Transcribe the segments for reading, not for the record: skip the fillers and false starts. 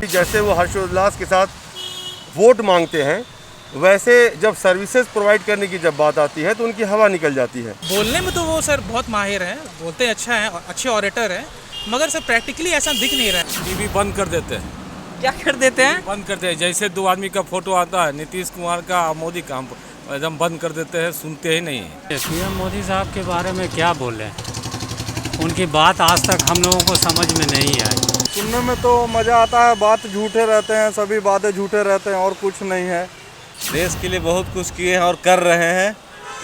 जैसे वो हर्षोल्लास के साथ वोट मांगते हैं, वैसे जब सर्विसेज प्रोवाइड करने की जब बात आती है तो उनकी हवा निकल जाती है। बोलने में तो वो सर बहुत माहिर हैं, बोलते अच्छा हैं, अच्छे ऑरेटर हैं, मगर सर प्रैक्टिकली ऐसा दिख नहीं रहा है। टीवी बंद कर देते हैं। क्या कर देते हैं? बंद करते हैं। जैसे दो आदमी का फोटो आता है, नीतीश कुमार का और मोदी का, हम एकदम बंद कर देते हैं, सुनते ही नहीं है। पीएम मोदी साहब के बारे में क्या बोलें, उनकी बात आज तक हम लोगों को समझ में नहीं आई। सुनने में तो मज़ा आता है, बात झूठे रहते हैं, सभी बातें झूठे रहते हैं और कुछ नहीं है। देश के लिए बहुत कुछ किए हैं और कर रहे हैं,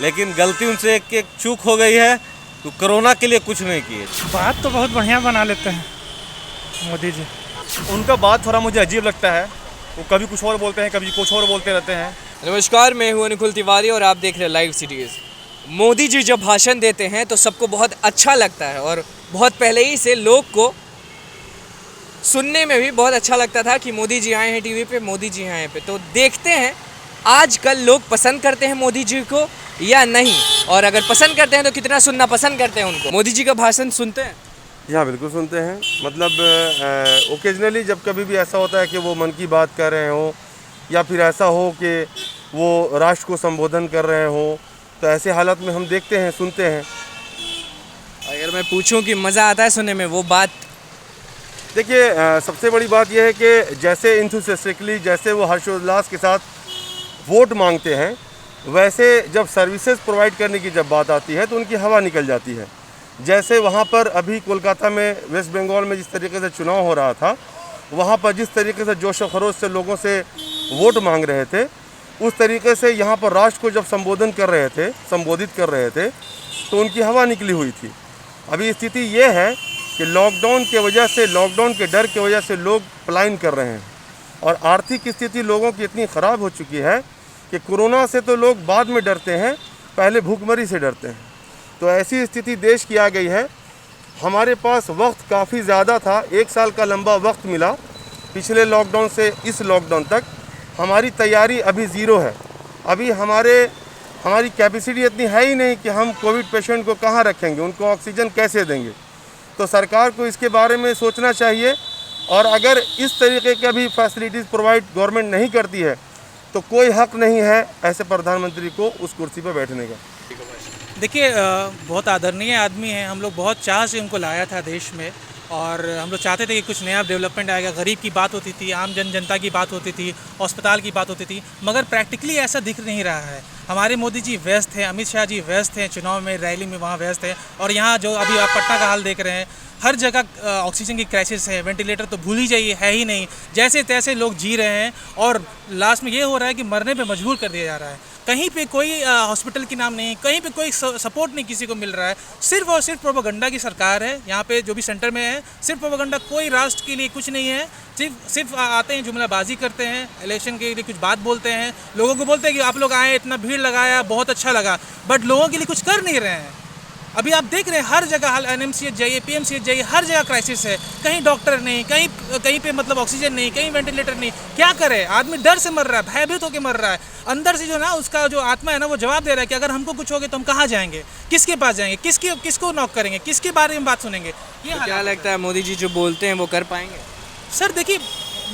लेकिन गलती उनसे एक चूक हो गई है, तो कोरोना के लिए कुछ नहीं किए। बात तो बहुत बढ़िया बना लेते हैं मोदी जी। उनका बात थोड़ा मुझे अजीब लगता है, वो कभी कुछ और बोलते हैं, कभी कुछ और बोलते रहते हैं। नमस्कार, मैं हूं अनुकुल तिवारी और आप देख रहे हैं लाइव सिटीज़। मोदी जी जब भाषण देते हैं तो सबको बहुत अच्छा लगता है और बहुत पहले ही से लोग को सुनने में भी बहुत अच्छा लगता था कि मोदी जी आए हैं टीवी पे, मोदी जी आए पे। तो देखते हैं आजकल लोग पसंद करते हैं मोदी जी को या नहीं, और अगर पसंद करते हैं तो कितना सुनना पसंद करते हैं उनको। मोदी जी का भाषण सुनते हैं? हाँ, बिल्कुल सुनते हैं। मतलब ओकेजनली जब कभी भी ऐसा होता है कि वो मन की बात कर रहे हो या फिर ऐसा हो कि वो राष्ट्र को संबोधन कर रहे हो, तो ऐसे हालत में हम देखते हैं, सुनते हैं। अगर मैं पूछूं कि मज़ा आता है सुनने में, वो बात देखिए, सबसे बड़ी बात यह है कि जैसे इंथुसियास्टिकली जैसे वो हर्षोल्लास के साथ वोट मांगते हैं, वैसे जब सर्विसेज प्रोवाइड करने की जब बात आती है तो उनकी हवा निकल जाती है। जैसे वहाँ पर अभी कोलकाता में, वेस्ट बंगाल में जिस तरीके से चुनाव हो रहा था, वहाँ पर जिस तरीके से जोश खरोश से लोगों से वोट मांग रहे थे, उस तरीके से यहाँ पर राष्ट्र को जब संबोधित कर रहे थे तो उनकी हवा निकली हुई थी। अभी स्थिति ये है कि लॉकडाउन के डर की वजह से लोग पलायन कर रहे हैं और आर्थिक स्थिति लोगों की इतनी ख़राब हो चुकी है कि कोरोना से तो लोग बाद में डरते हैं, पहले भूखमरी से डरते हैं। तो ऐसी स्थिति देश की आ गई है। हमारे पास वक्त काफ़ी ज़्यादा था, 1 साल का लंबा वक्त मिला पिछले लॉकडाउन से इस लॉकडाउन तक। हमारी तैयारी अभी ज़ीरो है। अभी हमारी कैपेसिटी इतनी है ही नहीं कि हम कोविड पेशेंट को कहाँ रखेंगे, उनको ऑक्सीजन कैसे देंगे। तो सरकार को इसके बारे में सोचना चाहिए, और अगर इस तरीके का भी फैसिलिटीज़ प्रोवाइड गवर्नमेंट नहीं करती है तो कोई हक नहीं है ऐसे प्रधानमंत्री को उस कुर्सी पर बैठने का। देखिए, बहुत आदरणीय आदमी हैं, हम लोग बहुत चाह से उनको लाया था देश में, और हम लोग चाहते थे कि कुछ नया डेवलपमेंट आएगा। गरीब की बात होती थी, आम जनता की बात होती थी, अस्पताल की बात होती थी, मगर प्रैक्टिकली ऐसा दिख नहीं रहा है। हमारे मोदी जी व्यस्त हैं, अमित शाह जी व्यस्त हैं, चुनाव में रैली में वहाँ व्यस्त हैं, और यहाँ जो अभी आप पटना का हाल देख रहे हैं, हर जगह ऑक्सीजन की क्राइसिस है। वेंटिलेटर तो भूल ही जाइए, है ही नहीं। जैसे तैसे लोग जी रहे हैं और लास्ट में ये हो रहा है कि मरने पे मजबूर कर दिया जा रहा है। कहीं पे कोई हॉस्पिटल की नाम नहीं, कहीं पे कोई सपोर्ट नहीं किसी को मिल रहा है। सिर्फ और सिर्फ प्रोपेगेंडा की सरकार है यहाँ पे, जो भी सेंटर में है, सिर्फ प्रोपेगेंडा। कोई राष्ट्र के लिए कुछ नहीं है। सिर्फ आते हैं, जुमलाबाजी करते हैं, इलेक्शन के लिए कुछ बात बोलते हैं, लोगों को बोलते हैं कि आप लोग आए, इतना भीड़ लगाया, बहुत अच्छा लगा, बट लोगों के लिए कुछ कर नहीं रहे हैं। अभी आप देख रहे हैं हर जगह, NMCH जाइए, PMCH जाइए, हर जगह क्राइसिस है। कहीं डॉक्टर नहीं, कहीं पे मतलब ऑक्सीजन नहीं, कहीं वेंटिलेटर नहीं। क्या करे, आदमी डर से मर रहा है, भयभीत होकर मर रहा है। अंदर से जो ना उसका जो आत्मा है ना, वो जवाब दे रहा है कि अगर हमको कुछ हो गया तो हम कहाँ जाएंगे, किसके पास जाएंगे, किसको नॉक करेंगे, किसके बारे में बात सुनेंगे। ये तो क्या लगता है मोदी जी जो बोलते हैं वो कर पाएंगे? सर देखिए,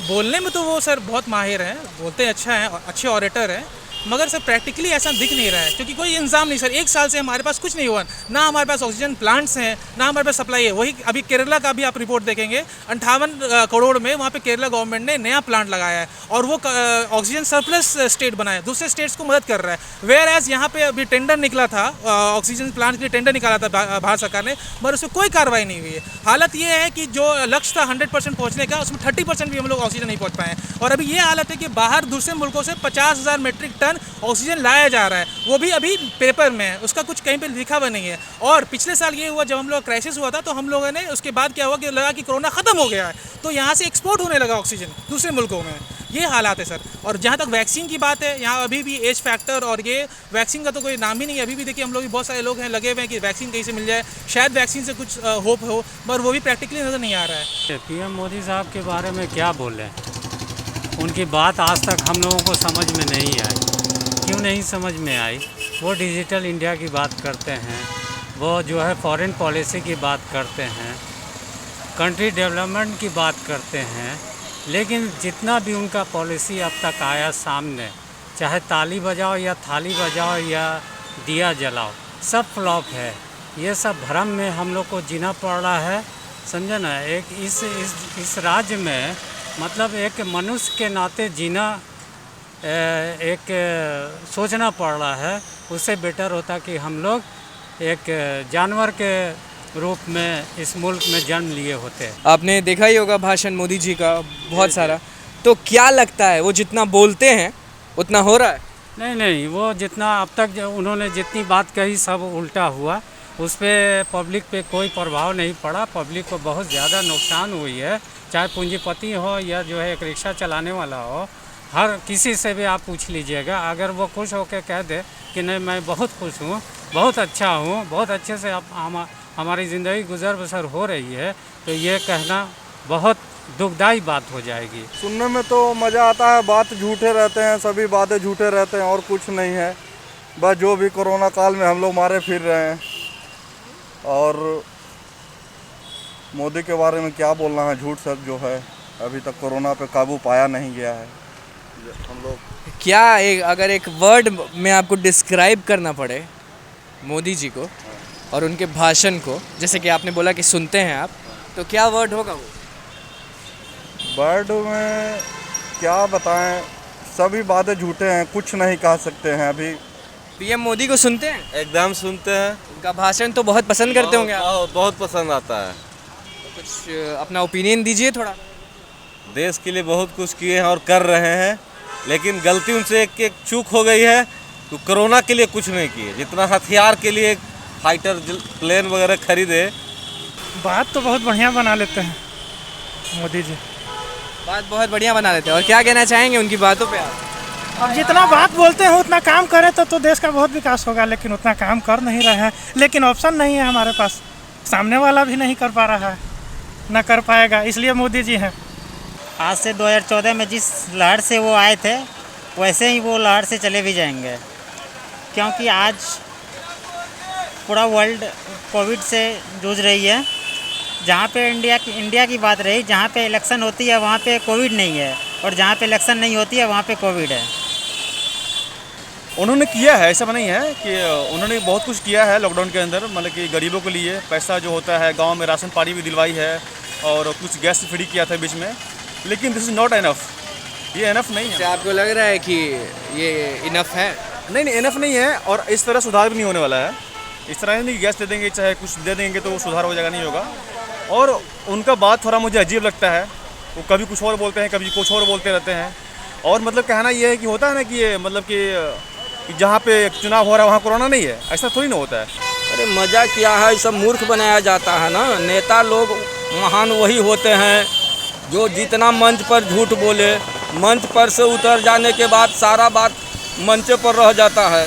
बोलने में तो वो सर बहुत माहिर हैं, बोलते अच्छा हैं, अच्छे ऑरेटर हैं, मगर सर प्रैक्टिकली ऐसा दिख नहीं रहा है, क्योंकि कोई इंतजाम नहीं। सर 1 साल से हमारे पास कुछ नहीं हुआ, ना हमारे पास ऑक्सीजन प्लांट्स हैं, ना हमारे पास सप्लाई है। वही अभी केरला का भी आप रिपोर्ट देखेंगे, 58 करोड़ में वहाँ पे केरला गवर्नमेंट ने नया प्लांट लगाया है, और वो ऑक्सीजन सरप्लस स्टेट बनाया, दूसरे स्टेट्स को मदद कर रहा है। वेयर एज यहाँ पे अभी टेंडर निकला था, ऑक्सीजन प्लांट के लिए टेंडर निकाला था भारत सरकार ने, मगर उसमें कोई कार्रवाई नहीं हुई है। हालत ये है कि जो लक्ष्य था 100% पहुँचने का, उसमें 30% भी हम लोग ऑक्सीजन नहीं पहुँच पाए हैं। और अभी ये हालत है कि बाहर दूसरे मुल्कों से 50,000 मीट्रिक टन ऑक्सीजन लाया जा रहा है, वो भी अभी पेपर में है, उसका कुछ कहीं पे लिखा हुआ नहीं है। और पिछले साल ये हुआ, जब हम लोग क्राइसिस हुआ था, तो हम लोगों ने उसके बाद क्या हुआ कि लगा कि कोरोना ख़त्म हो गया है, तो यहाँ से एक्सपोर्ट होने लगा ऑक्सीजन दूसरे मुल्कों में। ये हालात है सर। और जहाँ तक वैक्सीन की बात है, यहाँ अभी भी एज फैक्टर और ये वैक्सीन का तो कोई नाम ही नहीं है। अभी भी देखिए, हम लोग भी बहुत सारे लोग हैं लगे हुए हैं कि वैक्सीन कहीं से मिल जाए, शायद वैक्सीन से कुछ होप हो, मगर वो भी प्रैक्टिकली नज़र नहीं आ रहा है। पीएम मोदी साहब के बारे में क्या बोलें, उनकी बात आज तक हम लोगों को समझ में नहीं आई। क्यों नहीं समझ में आई? वो डिजिटल इंडिया की बात करते हैं, वो जो है फॉरेन पॉलिसी की बात करते हैं, कंट्री डेवलपमेंट की बात करते हैं, लेकिन जितना भी उनका पॉलिसी अब तक आया सामने, चाहे ताली बजाओ या थाली बजाओ या दिया जलाओ, सब फ्लॉप है। ये सब भ्रम में हम लोग को जीना पड़ रहा है, समझे ना। एक इस राज्य में मतलब एक मनुष्य के नाते जीना एक सोचना पड़ रहा है। उससे बेटर होता कि हम लोग एक जानवर के रूप में इस मुल्क में जन्म लिए होते। आपने देखा ही होगा भाषण मोदी जी का बहुत सारा, तो क्या लगता है वो जितना बोलते हैं उतना हो रहा है? नहीं, वो जितना अब तक उन्होंने जितनी बात कही सब उल्टा हुआ। उस पर पब्लिक पे कोई प्रभाव नहीं पड़ा। पब्लिक को बहुत ज़्यादा नुकसान हुई है, चाहे पूंजीपति हो या जो है एक रिक्शा चलाने वाला हो। हर किसी से भी आप पूछ लीजिएगा, अगर वो खुश होकर कह दे कि नहीं मैं बहुत खुश हूँ, बहुत अच्छा हूँ, बहुत अच्छे से हमारी ज़िंदगी गुजर बसर हो रही है, तो ये कहना बहुत दुखदाई बात हो जाएगी। सुनने में तो मज़ा आता है, बात झूठे रहते हैं, सभी बातें झूठे रहते हैं और कुछ नहीं है। बस जो भी कोरोना काल में हम लोग मारे फिर रहे हैं, और मोदी के बारे में क्या बोलना है, झूठ सच जो है। अभी तक कोरोना पे काबू पाया नहीं गया है। हम लोग क्या अगर एक वर्ड में आपको डिस्क्राइब करना पड़े मोदी जी को और उनके भाषण को, जैसे कि आपने बोला कि सुनते हैं आप, तो क्या वर्ड होगा वो? वर्ड में क्या बताएं, सभी बातें झूठे हैं, कुछ नहीं कह सकते हैं अभी। पीएम मोदी को सुनते हैं? एकदम सुनते हैं। उनका भाषण तो बहुत पसंद करते होंगे आप। बहुत पसंद आता है। तो कुछ अपना ओपिनियन दीजिए थोड़ा। देश के लिए बहुत कुछ किए हैं और कर रहे हैं, लेकिन गलती उनसे एक चूक हो गई है। तो कोरोना के लिए कुछ नहीं किए, जितना हथियार के लिए फाइटर प्लेन वगैरह खरीदे। बात तो बहुत बढ़िया बना लेते हैं मोदी जी। बात बहुत बढ़िया बना लेते हैं। और क्या कहना चाहेंगे उनकी बातों पे आप? अब जितना बात बोलते हैं उतना काम करें तो देश का बहुत विकास होगा, लेकिन उतना काम कर नहीं रहे हैं। लेकिन ऑप्शन नहीं है हमारे पास, सामने वाला भी नहीं कर पा रहा है, ना कर पाएगा, इसलिए मोदी जी हैं। आज से 2014 में जिस लहर से वो आए थे वैसे ही वो लहर से चले भी जाएंगे, क्योंकि आज पूरा वर्ल्ड कोविड से जूझ रही है। जहाँ पे इंडिया की बात रही, जहाँ पे इलेक्शन होती है वहाँ पे कोविड नहीं है, और जहाँ पे इलेक्शन नहीं होती है वहाँ पे कोविड है। उन्होंने किया है, ऐसा नहीं है कि उन्होंने बहुत कुछ किया है लॉकडाउन के अंदर। मतलब कि गरीबों के लिए पैसा जो होता है, गांव में राशन पानी भी दिलवाई है और कुछ गैस फ्री किया था बीच में, लेकिन दिस इज़ नॉट इनफ। ये इनफ नहीं है। आपको लग रहा है कि ये इनफ है? नहीं, इनफ नहीं है, और इस तरह सुधार भी नहीं होने वाला है। इस तरह नहीं कि गैस दे देंगे चाहे कुछ दे देंगे तो सुधार हो जाएगा, नहीं होगा। और उनका बात थोड़ा मुझे अजीब लगता है। वो कभी कुछ और बोलते हैं, कभी कुछ और बोलते रहते हैं। और मतलब कहना ये है कि होता है ना कि ये मतलब कि जहाँ पे चुनाव हो रहा है वहाँ कोरोना नहीं है, ऐसा थोड़ी ना होता है। अरे मज़ा क्या है, सब मूर्ख बनाया जाता है ना। नेता लोग महान वही होते हैं जो जितना मंच पर झूठ बोले, मंच पर से उतर जाने के बाद सारा बात मंच पर रह जाता है।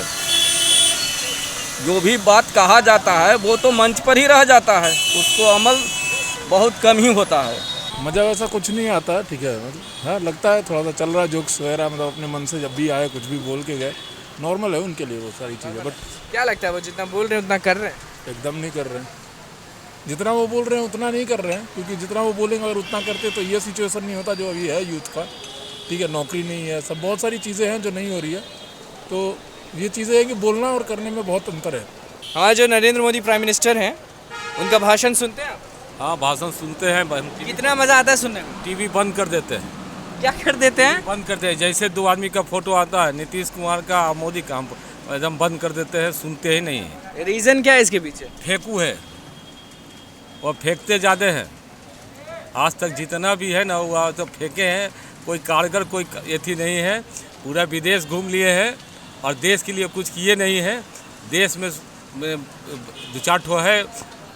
जो भी बात कहा जाता है वो तो मंच पर ही रह जाता है, उसको अमल बहुत कम ही होता है। मज़ा वैसा कुछ नहीं आता है, ठीक है। मतलब हाँ लगता है थोड़ा सा चल रहा है जोक्स वगैरह, मतलब अपने मन से जब भी आए कुछ भी बोल के गए, नॉर्मल है उनके लिए वो सारी चीज़ें। बट क्या लगता है वो जितना बोल रहे हैं उतना कर रहे हैं? एकदम नहीं कर रहे हैं। जितना वो बोल रहे हैं उतना नहीं कर रहे हैं, क्योंकि जितना वो बोलेंगे अगर उतना करते तो ये सिचुएशन नहीं होता जो अभी है यूथ का, ठीक है। नौकरी नहीं है, सब बहुत सारी चीज़ें हैं जो नहीं हो रही है। तो ये चीज़ें हैं कि बोलना और करने में बहुत अंतर है। हमारे जो नरेंद्र मोदी प्राइम मिनिस्टर हैं उनका भाषण सुनते हैं आप? हाँ, भाषण सुनते हैं। कितना मज़ा आता है सुनने में? टीवी बंद कर देते हैं। क्या कर देते हैं? बंद करते हैं। जैसे दो आदमी का फोटो आता है, नीतीश कुमार का और मोदी का, हम एकदम बंद कर देते हैं, सुनते ही नहीं है। रीज़न क्या है इसके पीछे? फेंकू है, वो फेंकते ज़्यादा हैं। आज तक जितना भी है ना वो तो फेंके हैं, कोई कारगर कोई एथी नहीं है। पूरा विदेश घूम लिए हैं और देश के लिए कुछ किए नहीं हैं। देश में दो चार ठो है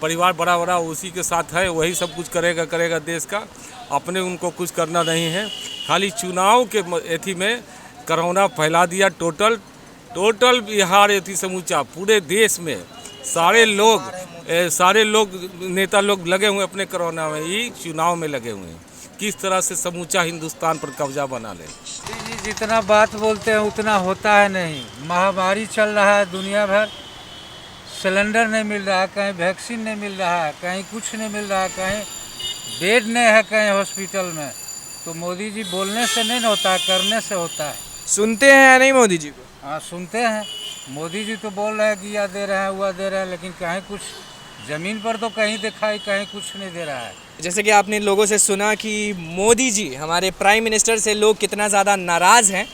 परिवार बड़ा बड़ा, उसी के साथ है, वही सब कुछ करेगा देश का। अपने उनको कुछ करना नहीं है। खाली चुनाव के एथी में कोरोना फैला दिया। टोटल बिहार एथी समूचा पूरे देश में सारे लोग नेता लोग लगे हुए अपने कोरोना में ही चुनाव में लगे हुए हैं। किस तरह से समूचा हिंदुस्तान पर कब्जा बना ले। जी जितना बात बोलते हैं उतना होता है नहीं। महामारी चल रहा है दुनिया भर, सिलेंडर नहीं मिल रहा है, कहीं वैक्सीन नहीं मिल रहा है, कहीं कुछ नहीं मिल रहा है, कहीं बेड नहीं है कहीं हॉस्पिटल में। तो मोदी जी बोलने से नहीं होता है, करने से होता है। सुनते हैं या नहीं मोदी जी को? हाँ सुनते हैं। मोदी जी तो बोल रहे हैं कि यह दे रहे हैं वह दे रहे हैं, लेकिन कहीं कुछ ज़मीन पर तो कहीं दिखाई, कहीं कुछ नहीं दे रहा है। जैसे कि आपने लोगों से सुना कि मोदी जी हमारे प्राइम मिनिस्टर से लोग कितना ज़्यादा नाराज़ हैं,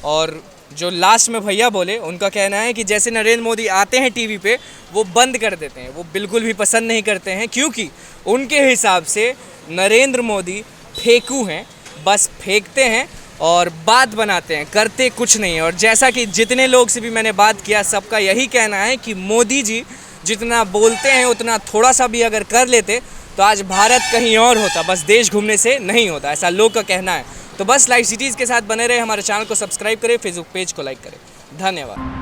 और जो लास्ट में भैया बोले उनका कहना है कि जैसे नरेंद्र मोदी आते हैं टीवी पे वो बंद कर देते हैं, वो बिल्कुल भी पसंद नहीं करते हैं, क्योंकि उनके हिसाब से नरेंद्र मोदी फेंकू हैं, बस फेंकते हैं और बात बनाते हैं, करते कुछ नहीं है। और जैसा कि जितने लोग से भी मैंने बात किया सबका यही कहना है कि मोदी जी जितना बोलते हैं उतना थोड़ा सा भी अगर कर लेते तो आज भारत कहीं और होता, बस देश घूमने से नहीं होता, ऐसा लोग का कहना है। तो बस लाइव सिटीज़ के साथ बने रहे, हमारे चैनल को सब्सक्राइब करें, फेसबुक पेज को लाइक करें। धन्यवाद।